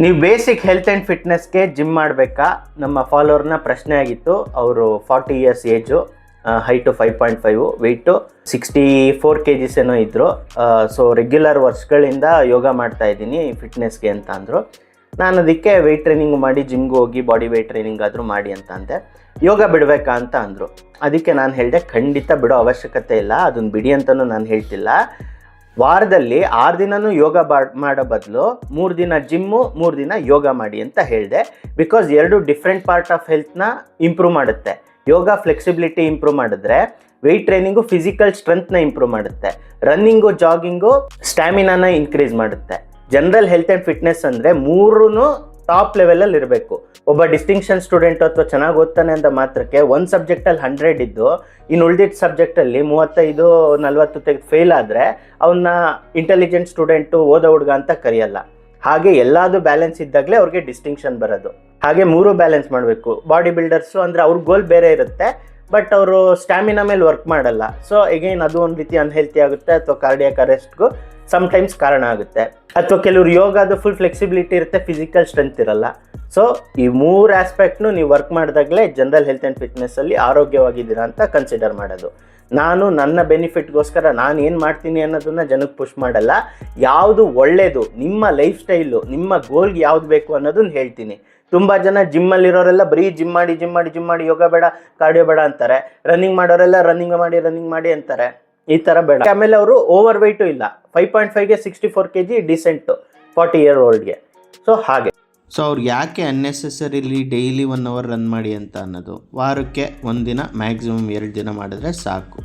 ನೀವು basic health and ಫಿಟ್ನೆಸ್ಗೆ gym ಮಾಡಬೇಕಾ? ನಮ್ಮ ಫಾಲೋವರ್ನ ಪ್ರಶ್ನೆ ಆಗಿತ್ತು. ಅವರು 40 years age, height 5.5, weight 64 kgs ಏನೋ ಇದ್ದರು. ಸೊ ರೆಗ್ಯುಲರ್ ವರ್ಷಗಳಿಂದ ಯೋಗ ಮಾಡ್ತಾ ಇದ್ದೀನಿ ಫಿಟ್ನೆಸ್ಗೆ ಅಂತ ಅಂದರು. ನಾನು ಅದಕ್ಕೆ ವೆಯ್ಟ್ ಟ್ರೈನಿಂಗ್ ಮಾಡಿ ಜಿಮ್ಗೆ ಹೋಗಿ ಬಾಡಿ ವೆಯ್ಟ್ ಟ್ರೈನಿಂಗ್ ಆದರೂ ಮಾಡಿ ಅಂತ ಅಂದೆ. ಯೋಗ ಬಿಡಬೇಕಾ ಅಂತ ಅಂದರು. ಅದಕ್ಕೆ ನಾನು ಹೇಳಿದೆ, ಖಂಡಿತ ಬಿಡೋ ಅವಶ್ಯಕತೆ ಇಲ್ಲ, ಅದನ್ನು ಬಿಡಿ ಅಂತಲೂ ನಾನು ಹೇಳ್ತಿಲ್ಲ. ವಾರದಲ್ಲಿ 6 ದಿನನೂ ಯೋಗ ಮಾಡೋ ಬದಲು 3 ದಿನ ಜಿಮ್ಮು, 3 ದಿನ ಯೋಗ ಮಾಡಿ ಅಂತ ಹೇಳಿದೆ. ಬಿಕಾಸ್ 2 ಡಿಫ್ರೆಂಟ್ ಪಾರ್ಟ್ ಆಫ್ ಹೆಲ್ತ್ನ ಇಂಪ್ರೂವ್ ಮಾಡುತ್ತೆ. ಯೋಗ ಫ್ಲೆಕ್ಸಿಬಿಲಿಟಿ ಇಂಪ್ರೂವ್ ಮಾಡಿದ್ರೆ, ವೆಯ್ಟ್ ಟ್ರೈನಿಂಗು ಫಿಸಿಕಲ್ ಸ್ಟ್ರೆಂತ್ನ ಇಂಪ್ರೂವ್ ಮಾಡುತ್ತೆ, ರನ್ನಿಂಗು ಜಾಗಿಂಗು ಸ್ಟ್ಯಾಮಿನಾನ ಇನ್ಕ್ರೀಸ್ ಮಾಡುತ್ತೆ. ಜನರಲ್ ಹೆಲ್ತ್ ಆ್ಯಂಡ್ ಫಿಟ್ನೆಸ್ ಅಂದರೆ 3 ಟಾಪ್ ಲೆವೆಲಲ್ಲಿ ಇರಬೇಕು. ಒಬ್ಬ ಡಿಸ್ಟಿಂಕ್ಷನ್ ಸ್ಟೂಡೆಂಟ್ ಅಥವಾ ಚೆನ್ನಾಗಿ ಓದ್ತಾನೆ ಅಂತ ಮಾತ್ರಕ್ಕೆ ಒಂದು ಸಬ್ಜೆಕ್ಟಲ್ಲಿ 100 ಇದ್ದು ಇನ್ನು ಉಳಿದಿದ್ದ ಸಬ್ಜೆಕ್ಟಲ್ಲಿ 35-40 ತೆಗೆದು ಫೇಲ್ ಆದರೆ ಅವನ್ನ ಇಂಟೆಲಿಜೆಂಟ್ ಸ್ಟೂಡೆಂಟು, ಓದೋ ಹುಡುಗ ಅಂತ ಕರೆಯಲ್ಲ. ಹಾಗೆ ಎಲ್ಲದೂ ಬ್ಯಾಲೆನ್ಸ್ ಇದ್ದಾಗಲೇ ಅವ್ರಿಗೆ ಡಿಸ್ಟಿಂಕ್ಷನ್ ಬರೋದು. ಹಾಗೆ 3 ಬ್ಯಾಲೆನ್ಸ್ ಮಾಡಬೇಕು. ಬಾಡಿ ಬಿಲ್ಡರ್ಸು ಅಂದರೆ ಅವ್ರ ಗೋಲ್ ಬೇರೆ ಇರುತ್ತೆ, ಬಟ್ ಅವರು ಸ್ಟ್ಯಾಮಿನಾ ಮೇಲೆ ವರ್ಕ್ ಮಾಡಲ್ಲ. ಸೊ ಎಗೈನ್ ಅದು ಒಂದು ರೀತಿ ಅನ್ಹೆಲ್ತಿ ಆಗುತ್ತೆ, ಅಥವಾ ಕಾರ್ಡಿಯಾಕ್ ಅರೆಸ್ಟ್ಗೂ ಸಮ್ಟೈಮ್ಸ್ ಕಾರಣ ಆಗುತ್ತೆ. ಅಥವಾ ಕೆಲವರು ಯೋಗದು ಫುಲ್ ಫ್ಲೆಕ್ಸಿಬಿಲಿಟಿ ಇರುತ್ತೆ, ಫಿಸಿಕಲ್ ಸ್ಟ್ರೆಂತ್ ಇರಲ್ಲ. ಸೊ ಈ 3 ಆಸ್ಪೆಕ್ಟ್ನು ನೀವು ವರ್ಕ್ ಮಾಡಿದಾಗಲೇ ಜನರಲ್ ಹೆಲ್ತ್ ಆ್ಯಂಡ್ ಫಿಟ್ನೆಸ್ಸಲ್ಲಿ ಆರೋಗ್ಯವಾಗಿದ್ದೀರಾ ಅಂತ ಕನ್ಸಿಡರ್ ಮಾಡೋದು. ನಾನು ನನ್ನ ಬೆನಿಫಿಟ್ಗೋಸ್ಕರ ನಾನು ಏನು ಮಾಡ್ತೀನಿ ಅನ್ನೋದನ್ನು ಜನಕ್ಕೆ ಪುಷ್ ಮಾಡಲ್ಲ. ಯಾವುದು ಒಳ್ಳೆಯದು, ನಿಮ್ಮ ಲೈಫ್ ಸ್ಟೈಲು, ನಿಮ್ಮ ಗೋಲ್ಗೆ ಯಾವ್ದು ಬೇಕು ಅನ್ನೋದನ್ನ ಹೇಳ್ತೀನಿ. ತುಂಬ ಜನ ಜಿಮ್ಮಲ್ಲಿರೋರೆಲ್ಲ ಬರೀ ಜಿಮ್ ಮಾಡಿ ಯೋಗ ಬೇಡ, ಕಾರ್ಡಿಯೋ ಬೇಡ ಅಂತಾರೆ. ರನ್ನಿಂಗ್ ಮಾಡೋರೆಲ್ಲ ರನ್ನಿಂಗ್ ಮಾಡಿ ಅಂತಾರೆ. ಈ ಥರ ಬೇಡ. ಆಮೇಲೆ ಅವರು ಓವರ್ ವೆಯ್ಟು ಇಲ್ಲ. 5.5ಗೆ 64 kg ಡಿಸೆಂಟು 40 year oldಗೆ. ಸೊ ಹಾಗೆ. ಸೊ ಅವ್ರು ಯಾಕೆ ಅನ್ನೆಸೆಸರಿಲಿ ಡೈಲಿ 1 hour ರನ್ ಮಾಡಿ ಅಂತ ಅನ್ನೋದು, ವಾರಕ್ಕೆ 1 ದಿನ ಮ್ಯಾಕ್ಸಿಮಮ್ 2 ದಿನ ಮಾಡಿದ್ರೆ ಸಾಕು.